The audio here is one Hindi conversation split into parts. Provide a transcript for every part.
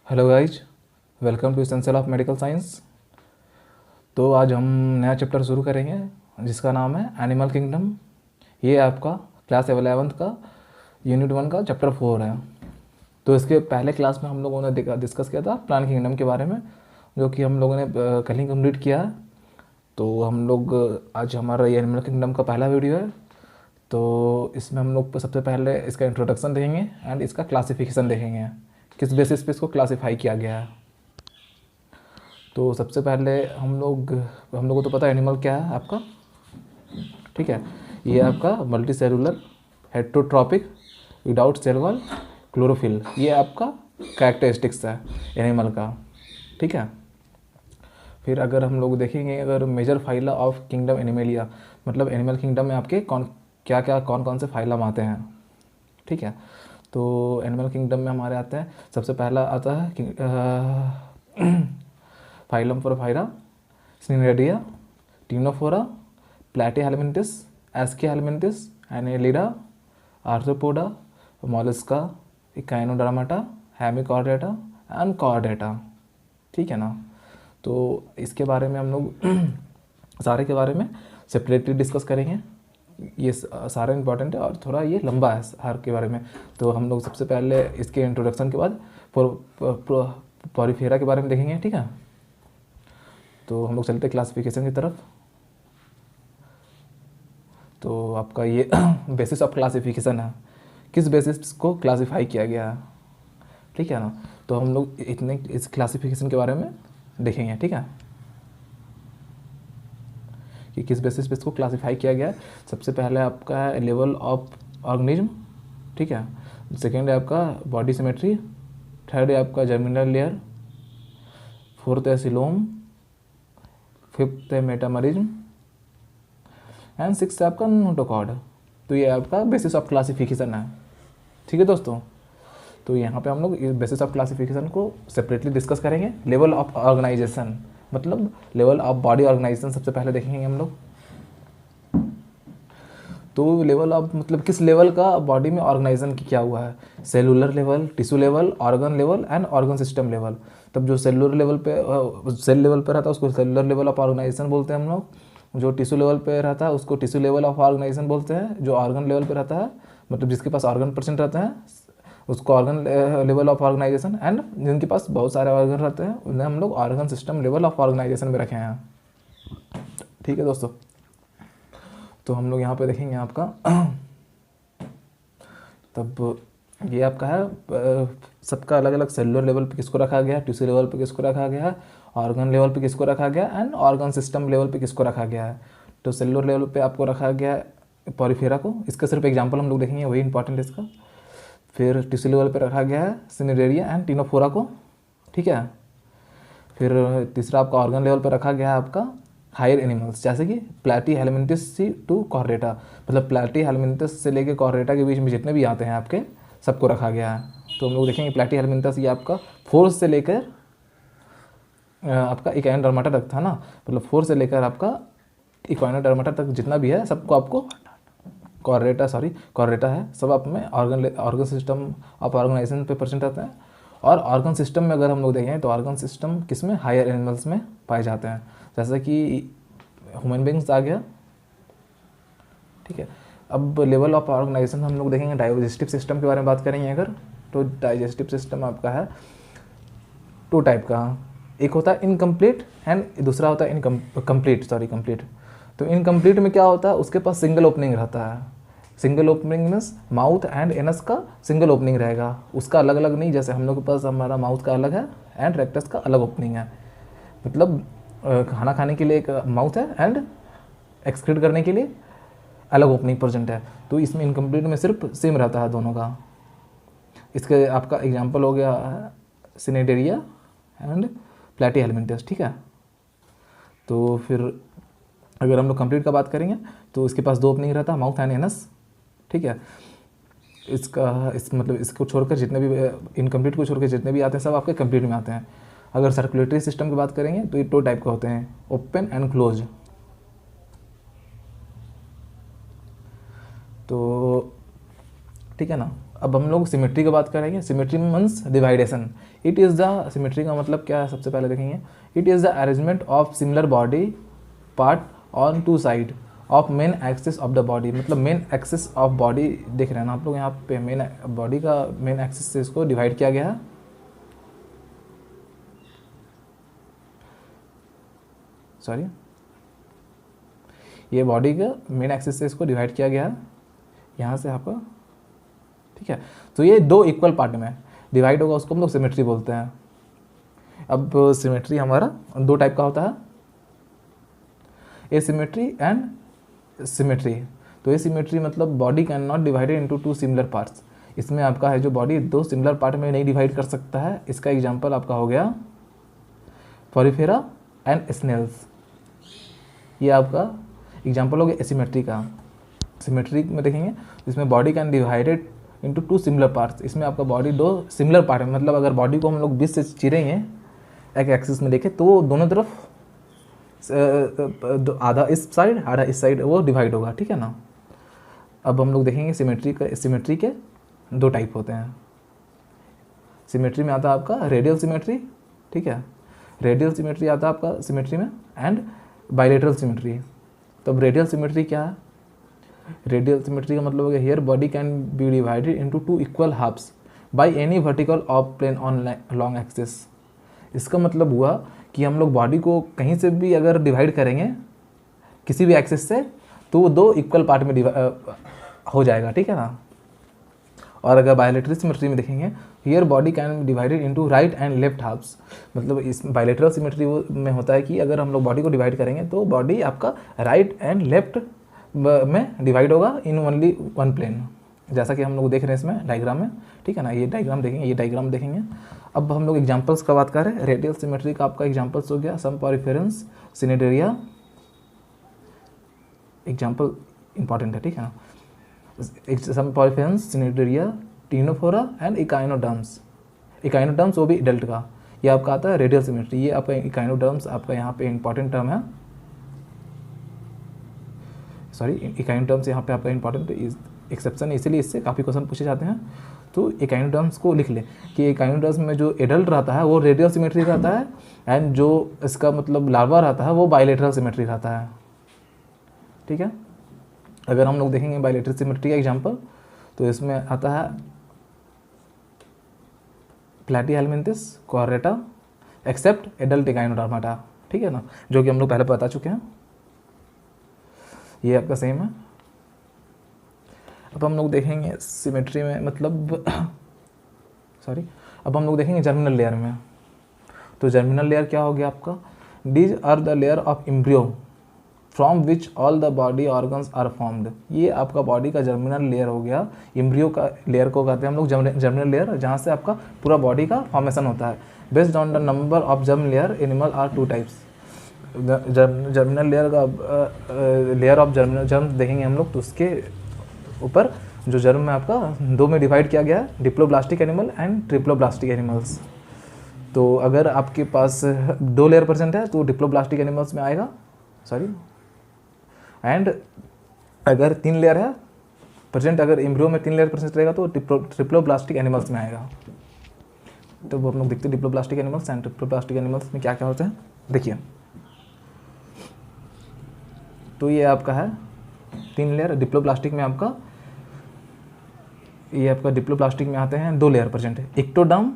Hello guys, welcome to essential of medical science. तो आज हम नया चैप्टर शुरू करेंगे जिसका नाम है एनिमल किंगडम। ये आपका क्लास 11th का यूनिट 1 का चैप्टर 4 है। तो इसके पहले क्लास में हम लोगों ने डिस्कस किया था प्लांट किंगडम के बारे में, जो कि हम लोगों ने कल ही कंप्लीट किया है। तो हम लोग आज हमारा ये एनिमल किंगडम का पहला वीडियो है। तो इसमें हम लोग सबसे पहले इसका इंट्रोडक्शन देखेंगे एंड इसका क्लासिफिकेशन देखेंगे, किस बेसिस पे इसको क्लासिफाई किया गया है। तो सबसे पहले हम लोगों को तो पता है एनिमल क्या है आपका, ठीक है। ये आपका multicellular heterotrophic without cell wall chlorophyll, ये आपका कैरेक्टरिस्टिक्स है एनिमल का, ठीक है। फिर अगर हम लोग देखेंगे, अगर major phyla of kingdom animalia, मतलब एनिमल किंगडम में आपके कौन कौन से फाइलम आते हैं, ठीक है। तो एनिमल किंगडम में हमारे आते हैं, सबसे पहला आता है फाइलम पोरफायरा, सिनेरेडिया, Ctenophora, Platyhelminthes, Aschelminthes, Annelida, Arthropoda, Mollusca, Echinodermata, Hemichordata and Chordata, ठीक है ना। तो इसके बारे में हम लोग सारे के बारे में सेपरेटली डिस्कस करेंगे। ये सारा इंपॉर्टेंट है और थोड़ा ये लंबा है हर के बारे में। तो हम लोग सबसे पहले इसके इंट्रोडक्शन के बाद पोरिफेरा के बारे में देखेंगे, ठीक है। तो हम लोग चलते क्लासिफिकेशन की तरफ। तो आपका ये बेसिस ऑफ क्लासिफिकेशन है, किस बेसिस को क्लासिफाई किया गया है, ठीक है ना। तो हम लोग इतने इस क्लासिफिकेशन के बारे में देखेंगे, ठीक है, कि किस बेसिस पे इसको क्लासिफाई किया गया है। सबसे पहले आपका है लेवल ऑफ ऑर्गेनिज्म, ठीक है। सेकेंड है आपका बॉडी सिमेट्री, थर्ड है आपका जर्मिनल लेयर, फोर्थ है सिलोम, फिफ्थ है मेटामरिज्म एंड सिक्स है आपका नोटोकॉर्ड। तो ये आपका बेसिस ऑफ क्लासिफिकेशन है, ठीक है दोस्तों। तो यहाँ पे हम लोग इस बेसिस ऑफ क्लासिफिकेशन को सेपरेटली डिस्कस करेंगे। लेवल ऑफ ऑर्गेनाइजेशन, मतलब लेवल ऑफ बॉडी ऑर्गेनाइजेशन सबसे पहले देखेंगे हम लोग। तो लेवल ऑफ मतलब किस लेवल का बॉडी में ऑर्गेनाइजेशन क्या हुआ है, cellular level, tissue level, organ level and organ system level. तब जो सेलुलर लेवल पे सेल लेवल पे रहता है उसको सेलुलर लेवल ऑफ ऑर्गेनाइजेशन बोलते हैं हम लोग। जो टिश्यू लेवल पे रहता है उसको टिश्यू लेवल ऑफ ऑर्गेनाइजेशन बोलते हैं। जो ऑर्गन लेवल पे रहता है, मतलब जिसके पास ऑर्गन परसेंट रहते हैं, उसको organ level of organization, and जिनके पास बहुत सारे ऑर्गन रहते हैं उन्हें हम लोग organ system level of organization में रखे हैं, ठीक है दोस्तों। तो हम लोग यहाँ पे देखेंगे आपका तब ये आपका है सबका अलग अलग सेलुलर लेवल पे किसको रखा गया है, टिश्यू लेवल पे किसको रखा गया है, ऑर्गन लेवल पे किसको रखा गया एंड ऑर्गन सिस्टम लेवल पे किसको रखा गया है। तो सेलुलर लेवल पे आपको रखा गया है पोरिफेरा को, इसका सिर्फ एग्जांपल हम लोग देखेंगे, वही इंपॉर्टेंट है इसका। फिर टिश्यू लेवल पे रखा गया है सिनेरेरिया एंड टिनोफोरा को, ठीक है। फिर तीसरा आपका ऑर्गन लेवल पे रखा गया है आपका हायर एनिमल्स, जैसे कि प्लैटीहेलमिन्थिस टू कॉर्डेटा, मतलब प्लैटीहेलमिन्थिस से लेके कॉर्डेटा के बीच में जितने भी आते हैं आपके सबको रखा गया है। तो हम लोग देखेंगे प्लैटीहेलमिन्थिस ये आपका 4 से लेकर आपका इकाइनोडर्माटा तक था ना, मतलब 4 से लेकर आपका इकाइनोडर्माटा तक जितना भी है सबको आपको कॉर्डेटा है, सब आप में ऑर्गन सिस्टम ऑफ ऑर्गेनाइजेशन पे परसेंट रहते हैं। और ऑर्गन सिस्टम में अगर हम लोग देखें तो ऑर्गन सिस्टम किस में, हायर एनिमल्स में पाए जाते हैं, जैसे कि ह्यूमन बींग्स आ गया, ठीक है। अब लेवल ऑफ ऑर्गेनाइजेशन हम लोग देखेंगे, डाइजेस्टिव सिस्टम के बारे में बात करेंगे अगर, तो डाइजेस्टिव सिस्टम आपका है 2 टाइप का, एक होता है इनकम्प्लीट एंड दूसरा होता है कंप्लीट। तो इनकम्प्लीट में क्या होता है, उसके पास सिंगल ओपनिंग रहता है। Single opening means mouth and anus का सिंगल ओपनिंग रहेगा, उसका अलग अलग नहीं, जैसे हम लोग के पास हमारा माउथ का अलग है एंड रेक्टस का अलग ओपनिंग है। मतलब खाना खाने के लिए एक माउथ है एंड एक्सक्रीट करने के लिए अलग ओपनिंग प्रेजेंट है। तो इसमें इनकम्प्लीट में सिर्फ सेम रहता है दोनों का। इसके आपका एग्जाम्पल हो गया सिनेडेरिया एंड प्लैटीहेलमिन्थिस, ठीक है। तो फिर अगर हम लोग कंप्लीट का बात करेंगे तो इसके पास 2 ओपनिंग रहता है, माउथ एंड एनस, ठीक है। मतलब इसको छोड़कर जितने भी इनकम्प्लीट को छोड़कर जितने भी आते हैं सब आपके कंप्लीट में आते हैं। अगर सर्कुलेटरी सिस्टम की बात करेंगे तो ये 2 टाइप के होते हैं, ओपन एंड क्लोज। तो ठीक है ना। अब हम लोग सिमेट्री की बात करेंगे। Symmetry means divideation. It is the symmetry का मतलब क्या है, सबसे पहले देखेंगे। It is the arrangement of similar body part on two side of main axis of the body. मतलब मेन एक्सिस ऑफ बॉडी देख रहे हैं ना आप लोग, यहाँ पे मेन बॉडी का मेन एक्सिस से इसको डिवाइड किया गया है। सॉरी, ये बॉडी का मेन एक्सिस से इसको डिवाइड किया गया है यहाँ से आपका, ठीक है। तो ये दो इक्वल पार्ट में डिवाइड होगा, उसको हम लोग सिमेट्री बोलते हैं। अब सिमेट्री हमारा दो टाइप का होता है, एसिमेट्री एंड सिमेट्री। तो एसिमेट्री मतलब body can not divided into to similar parts. इसमें आपका है जो बॉडी दो सिमिलर पार्ट में नहीं डिवाइड कर सकता है। इसका एग्जांपल आपका हो गया पॉरीफेरा एंड स्नेल्स। ये आपका एग्जांपल हो गया एसिमेट्री का। सिमेट्री में देखेंगे इसमें body can divided into to similar parts. इसमें आपका बॉडी दो सिमिलर पार्ट में, मतलब अगर बॉडी को हम लोग 20 से चीरेंगे एक एक्सिस में देखें तो दोनों तरफ आधा इस साइड आधा इस साइड वो डिवाइड होगा, ठीक है ना। अब हम लोग देखेंगे सिमेट्री के दो टाइप होते हैं। सिमेट्री में आता है आपका रेडियल सिमेट्री, ठीक है। रेडियल सिमेट्री आता है आपका सिमेट्री में, एंड बाइलेटरल सिमेट्री। तो अब रेडियल सिमेट्री क्या है? रेडियल सिमेट्री का मतलब हो गया here body can be divided into two equal halves by any vertical of plane on long axis. इसका मतलब हुआ कि हम लोग बॉडी को कहीं से भी अगर डिवाइड करेंगे किसी भी एक्सिस से तो वो दो इक्वल पार्ट में हो जाएगा, ठीक है ना। और अगर बायलेटरल सिमेट्री में देखेंगे here body can be divided into right and left halves. मतलब इस बायलेटरल सिमेट्री में होता है कि अगर हम लोग बॉडी को डिवाइड करेंगे तो बॉडी आपका राइट एंड लेफ्ट में डिवाइड होगा इन ओनली वन प्लेन, जैसा कि हम लोग देख रहे हैं इसमें डायग्राम में, ठीक है ना। ये डायग्राम देखेंगे, ये डायग्राम देखेंगे। अब हम लोग एग्जांपल्स का बात कर रहे हैं। रेडियल सिमेट्री का आपका एग्जांपल्स हो गया some poriferans cnidaria, example important है, ठीक है ना। Some poriferans cnidaria, ctenophora and echinoderms. Echinoderms वो भी एडल्ट का, ये आपका आता है रेडियल सिमेट्री। ये आपका इकाइनोडर्म्स आपका यहाँ पे इंपॉर्टेंट टर्म है, सॉरी इकाइनोडर्म्स यहाँ पे आपका इंपॉर्टेंट एक्सेप्शन है, इसीलिए इससे काफ़ी क्वेश्चन पूछे जाते हैं। तो इकाइनोडर्म्स को लिख ले कि इकाइनोडर्म्स में जो एडल्ट रहता है वो रेडियल सिमेट्री रहता है, एंड जो इसका मतलब लार्वा रहता है वो बायलेटरल सिमेट्री रहता है, ठीक है। अगर हम लोग देखेंगे बायलेटरल सिमेट्री का एग्जांपल तो इसमें आता है प्लैटीहेलमिन्थस कॉर्रेटा एक्सेप्ट एडल्ट इकाइनोडर्माटा, ठीक है ना, जो कि हम लोग पहले बता चुके हैं। ये आपका सेम है। अब हम लोग देखेंगे सिमेट्री में मतलब सॉरी अब हम लोग देखेंगे जर्मिनल लेयर में। तो जर्मिनल लेयर क्या हो गया आपका? These are the layer of embryo from which all the body organs are formed. ये आपका बॉडी का जर्मिनल लेयर हो गया। एम्ब्रियो का लेयर को कहते हैं हम लोग जर्मिनल लेयर, जहाँ से आपका पूरा बॉडी का फॉर्मेशन होता है। Based on the number of germ layer animal are two types. Germinal layer का लेयर ऑफ जर्म देखेंगे हम लोग तो उसके ऊपर जो जर्म में आपका दो में डिवाइड किया गया है, diploblastic animal and triploblastic animals. तो अगर आपके पास दो लेयर प्रेजेंट है तो डिप्लोब्लास्टिक एनिमल्स में आएगा, सॉरी, एंड अगर तीन लेयर है प्रेजेंट, अगर एम्ब्रियो में तीन लेयर प्रेजेंट रहेगा तो ट्रिप्लोब्लास्टिक एनिमल्स में आएगा। तो वो हम लोग देखते हैं diploblastic animals and triploblastic animals में क्या क्या होता है। देखिए तो ये आपका है तीन लेयर। डिप्लोब्लास्टिक में आपका ये आपका डिप्लोब्लास्टिक में आते हैं दो लेयर प्रेजेंट है, एक्टोडर्म,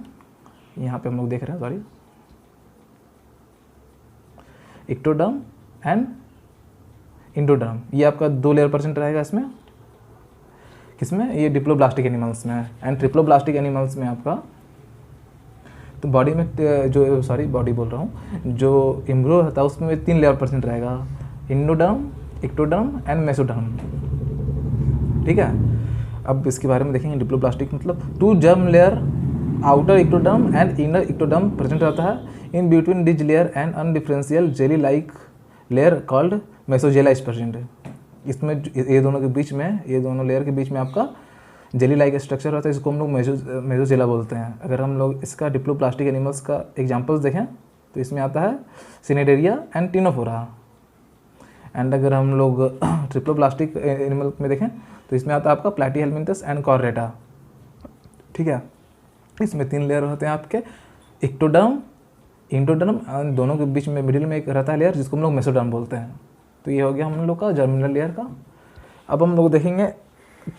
यहाँ पे हम लोग देख रहे हैं, सॉरी, एक्टोडर्म एंड इंडोडर्म। ये आपका दो लेयर प्रेजेंट रहेगा इसमें, किसमें? ये डिप्लोब्लास्टिक एनिमल्स में है। एंड ट्रिप्लोब्लास्टिक एनिमल्स में आपका तो बॉडी में जो, सॉरी बॉडी बोल रहा हूँ, जो एम्ब्रियो होता है उसमें तीन लेयर प्रेजेंट रहेगा, इंडोडर्म, एक्टोडर्म एंड मेसोडर्म, ठीक है। अब इसके बारे में देखेंगे। डिप्लोब्लास्टिक मतलब two germ layer outer ectoderm and inner ectoderm present रहता है। In between this layer and undifferential jelly like layer called mesoglea is present. इसमें ये दोनों के बीच में, ये दोनों लेयर के बीच में आपका जेली लाइक स्ट्रक्चर होता है, इसको हम लोग मेसोजेला बोलते हैं। अगर हम लोग इसका डिप्लोब्लास्टिक एनिमल्स का एग्जाम्पल्स देखें तो इसमें आता है सिनेडेरिया एंड टिनोफोरा। एंड अगर हम लोग ट्रिप्लोब्लास्टिक एनिमल में देखें तो इसमें आता है आपका प्लैटीहेलमिन्थस एंड कॉर्रेटा, ठीक है। इसमें 3 लेयर होते हैं आपके, एक्टोडर्म, इंडोडर्म, दोनों के बीच में मिडिल में एक रहता है लेयर जिसको हम लोग मेसोडर्म बोलते हैं। तो ये हो गया हम लोग का जर्मिनल लेयर का। अब हम लोग देखेंगे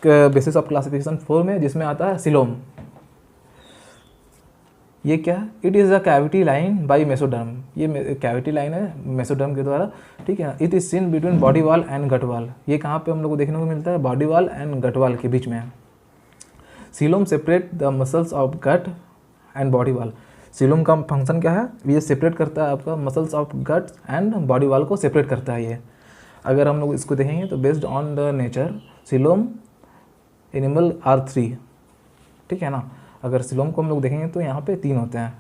बेसिस ऑफ क्लासिफिकेशन 4 में, जिसमें आता है सिलोम। ये क्या है? It is a cavity line by mesoderm. ये कैविटी लाइन है मेसोडर्म के द्वारा, ठीक है। It is seen between body wall and gut wall. ये कहाँ पे हम लोग को देखने को मिलता है? Body wall and gut wall के बीच में। Coelom separate the muscles of gut and body wall. Coelom का फंक्शन क्या है? ये सेपरेट करता है आपका muscles of gut and body wall को सेपरेट करता है ये। अगर हम लोग इसको देखेंगे तो based on the nature coelom animal are 3, ठीक है ना। अगर सिलोम को हम लोग देखेंगे तो यहाँ पे 3 होते हैं,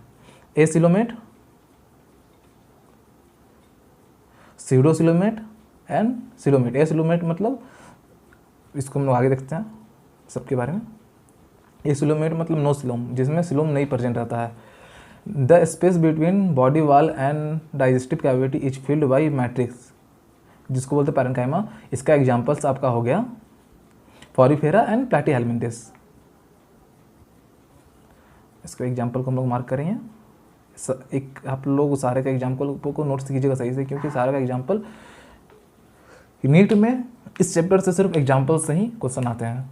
acoelomate, pseudocoelomate and coelomate. Acoelomate मतलब, इसको हम लोग आगे देखते हैं सबके बारे में। ए सिलोमेट मतलब नो सिलोम, जिसमें सिलोम नहीं प्रेजेंट रहता है। The space between body wall and digestive cavity is filled by matrix, जिसको बोलते हैं पैरेन्काइमा। इसका एग्जाम्पल्स आपका हो गया पॉरीफेरा एंड प्लैटीहेल्मिन्थस। इसका एग्जाम्पल को हम लोग मार्क करेंगे। एक आप लोग सारे का एग्जाम्पल को नोट्स कीजिएगा सही से, क्योंकि सारे का एग्जाम्पल नीट में इस चैप्टर से सिर्फ एग्जाम्पल से ही क्वेश्चन आते हैं,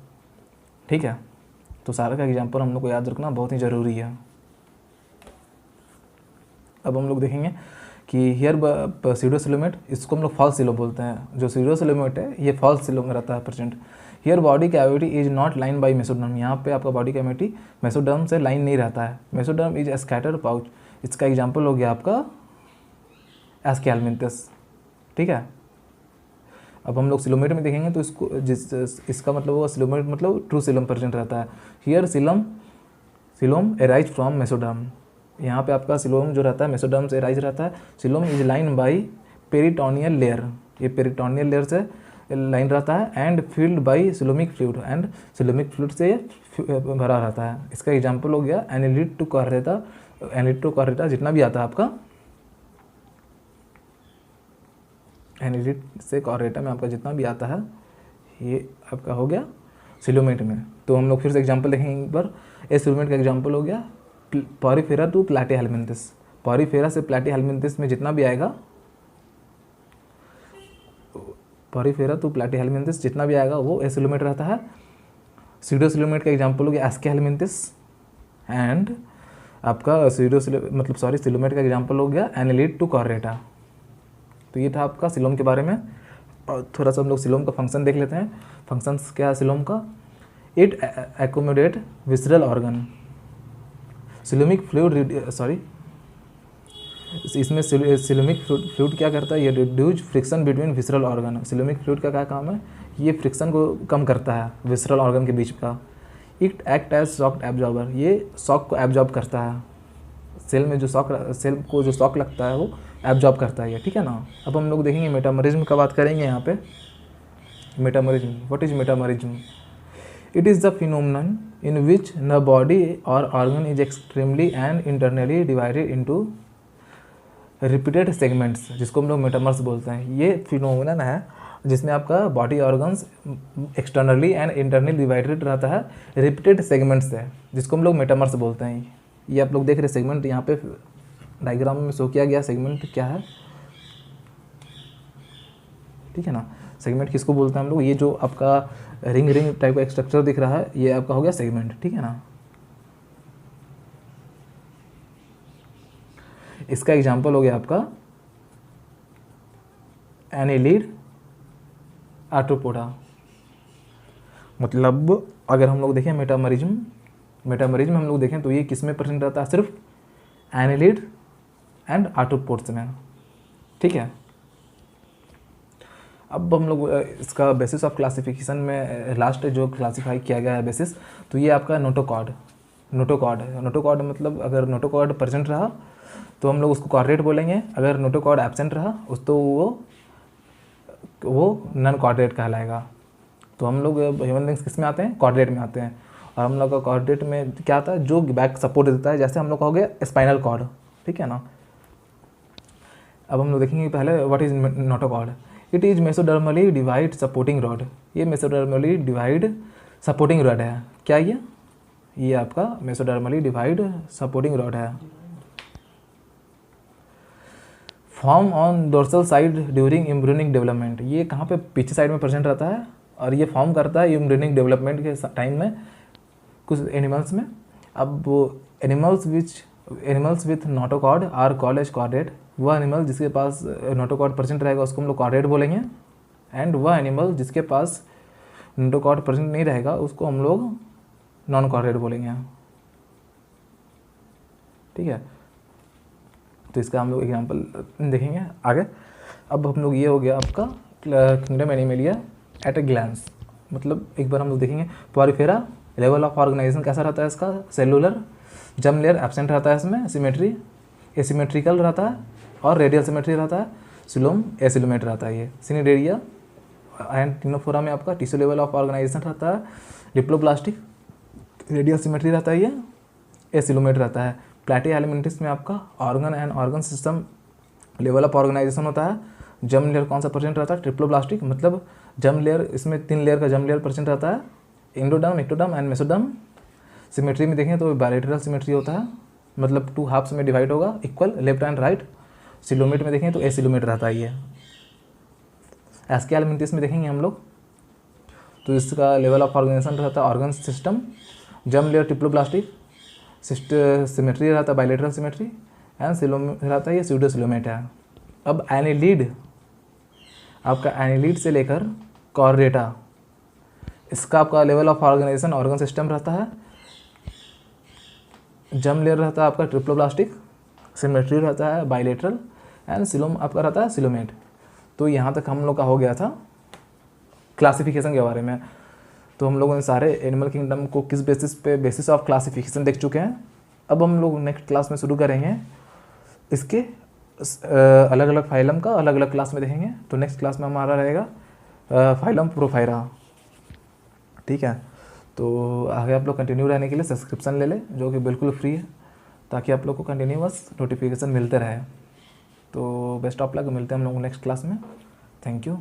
ठीक है। तो सारे का एग्जाम्पल हम लोग को याद रखना बहुत ही ज़रूरी है। अब हम लोग देखेंगे कि हियर सीडोसिलोमेट, इसको हम लोग फॉल्स सिलोम बोलते हैं। जो सीडोसिलोमेट है ये फॉल्स सिलोम में रहता है present. Here body cavity is not line by mesoderm. यहाँ पे आपका बॉडी कैविटी मेसोडर्म से लाइन नहीं रहता है। Mesoderm is scattered pouch. इसका एग्जाम्पल हो गया आपका एस्केल्मिन्थस, ठीक है। अब हम लोग सिलोमेट में देखेंगे तो इसका मतलब होगा सिलोमेट मतलब ट्रू सिलोम प्रेजेंट रहता है। Here coelom arise from mesoderm. यहाँ पे आपका सिलोम जो रहता है मेसोडर्म से एराइज रहता है। Coelom is line by peritoneal layer. ये पेरिटोनियल लेयर से लाइन रहता है and field by coelomic fluid, and coelomic fluid से भरा रहता है। इसका एग्जाम्पल हो गया एनिलिड टू कॉर्रेटा। एनिलिड टू कॉर्रेटा जितना भी आता है आपका, एनिलिड से कॉर्रेटा में आपका जितना भी आता है ये आपका हो गया सिलोमेट में। तो हम लोग फिर से एग्जाम्पल देखेंगे एक बार। ए सिलोमेट का एग्जाम्पल हो गया पॉरीफेरा टू प्लैटीहेल्मिन्थस। पॉरीफेरा से प्लैटीहेल्मिन्थस में जितना भी आएगा, पॉरीफेरा टू प्लैटीहेल्मिन्थस जितना भी आएगा वो ए सिलोमेट रहता है। सीडोसिलोमेट का एग्जाम्पल हो गया एस्केहेल्मिन्थस एंड आपका सिलोमेट का एग्जाम्पल हो गया एनिलिड टू कॉर्रेटा। तो ये था आपका सिलोम के बारे में। और थोड़ा सा हम लोग सिलोम का फंक्शन देख लेते हैं। फंक्शंस क्या है सिलोम का? It accommodate visceral organ. Coelomic fluid इसमें सिलोमिक फ्लूइड क्या करता है? ये reduce friction between visceral organ. Coelomic fluid का क्या काम है? ये फ्रिक्शन को कम करता है विसरल ऑर्गन के बीच का। It act as shock absorber. ये शॉक को एब्जॉर्ब करता है। सेल में जो सेल को जो शॉक लगता है वो एब्जॉर्ब करता है ये, ठीक है ना। अब हम लोग देखेंगे मेटामरिज्म का बात करेंगे यहाँ पे। Metamerism, what is metamerism? It is the phenomenon in which the body or organ is extremely and internally divided into repeated segments, जिसको हम लोग मेटामर्स बोलते हैं। ये फिनोमेनन है जिसमें आपका body organs externally and internally divided रहता है रिपीटेड सेगमेंट्स से, जिसको हम लोग मेटामर्स बोलते हैं। ये आप लोग देख रहे सेगमेंट यहाँ पे डायग्राम में शो किया गया। सेगमेंट क्या है, ठीक है ना। सेगमेंट किसको बोलते हैं हम लोग? ये जो आपका रिंग टाइप का स्ट्रक्चर दिख रहा है ये आपका हो गया सेगमेंट, ठीक है ना। इसका एग्जांपल हो गया आपका एनिलिड, आर्थ्रोपोडा। मतलब अगर हम लोग देखें मेटामरिज्म हम लोग देखें तो ये किस में प्रेजेंट रहता है? सिर्फ एनिलिड एंड आर्थ्रोपोड्स में, ठीक है। अब हम लोग इसका बेसिस ऑफ क्लासिफिकेशन में लास्ट जो क्लासीफाई किया गया है बेसिस, तो ये आपका नोटोकॉर्ड है। नोटोकॉर्ड मतलब अगर नोटोकॉर्ड प्रेजेंट रहा तो हम लोग उसको कॉर्डेट बोलेंगे। अगर नोटोकॉर्ड एब्सेंट रहा तो वो नॉन कॉर्डेट कहलाएगा। तो हम लोग ह्यूमन बींग्स किस में आते हैं? कॉर्डेट में आते हैं। और हम लोग का कॉर्डेट में क्या आता है? जो बैक सपोर्ट देता है, जैसे हम लोग का हो गया स्पाइनल कॉर्ड, ठीक है ना। अब हम लोग देखेंगे पहले what is notochord. It is मेसोडर्मली divide supporting rod. ये मेसोडर्मली डिवाइड सपोर्टिंग रॉड है। क्या ये आपका मेसोडर्मली डिवाइड सपोर्टिंग रॉड है। Form on dorsal side during embryonic development, ये कहाँ पे, पीछे साइड में प्रेजेंट रहता है और ये फॉर्म करता है एम्ब्रियोनिक डेवलपमेंट के टाइम में कुछ एनिमल्स में। अब वो animals with notochord are called as chordate, वह एनिमल जिसके पास नोटोकॉर्ड प्रेजेंट रहेगा उसको हम लोग कॉर्डेट बोलेंगे, एंड वह एनिमल जिसके पास नोटोकॉर्ड प्रेजेंट नहीं रहेगा उसको हम लोग नॉन कॉर्डेट बोलेंगे। ठीक है, तो इसका हम लोग एग्जाम्पल देखेंगे आगे। अब हम लोग, ये हो गया आपका kingdom Animalia at a glance, मतलब एक बार हम लोग देखेंगे पॉरीफेरा, लेवल ऑफ ऑर्गेनाइजेशन कैसा रहता है इसका, सेलुलर, जर्म लेयर एब्सेंट रहता है इसमें, सिमेट्री एसिमेट्रिकल रहता है और रेडियल सिमेट्री रहता है, सिलोम एसिलोमेट रहता है ये, सिनिडेरिया एंड टिनोफोरा में आपका टिश्यू लेवल ऑफ ऑर्गेनाइजेशन रहता है, डिप्लोब्लास्टिक रेडियल सिमेट्री रहता है, ये एसिलोमेट रहता है। प्लेटी एलिमेंटिस में आपका organ and organ system level of organization होता है। जर्म लेयर कौन सा प्रेजेंट रहता है, ट्रिप्लोब्लास्टिक, मतलब जर्म लेयर, इसमें 3 लेयर का जर्म लेयर प्रेजेंट रहता है, endoderm, ectoderm and mesoderm. Symmetry में देखें तो बायलैटरल सिमेट्री होता है, मतलब 2 हाफ्स में डिवाइड होगा equal, left and right. Coelomate में देखें तो एसिलोमेट रहता है ये। एस्के एलिमेंटिस में देखेंगे हम लोग तो इसका लेवल ऑफ ऑर्गेनाइजेशन रहता है organ system, germ layer triploblastic, symmetry रहता है बायलैटरल सिमेट्री एंड सिलोमेट रहता है ये स्यूडो सिलोमेट है। अब एनिलीड, आपका एनिलीड से लेकर कॉर्डेटा, इसका आपका level of organization organ system रहता है, जर्म लेयर रहता है आपका ट्रिप्लोब्लास्टिक, सिमेट्री रहता है बायलैटरल एंड सिलोम आपका रहता है सिलोमेट। तो यहाँ तक हम लोग का हो गया था क्लासिफिकेशन के बारे में। तो हम लोगों ने सारे एनिमल किंगडम को किस बेसिस ऑफ क्लासिफिकेशन देख चुके हैं। अब हम लोग नेक्स्ट क्लास में शुरू करेंगे इसके अलग अलग फाइलम का अलग अलग क्लास में देखेंगे। तो नेक्स्ट क्लास में हमारा रहेगा फाइलम प्रोफाइरा। ठीक है, तो आगे आप लोग कंटिन्यू रहने के लिए सब्सक्रिप्शन ले लें जो कि बिल्कुल फ्री है, ताकि आप लोग को कंटिन्यूअस नोटिफिकेशन मिलते रहे। तो बेस्ट ऑफ लक, मिलते हैं हम लोग नेक्स्ट क्लास में। Thank you.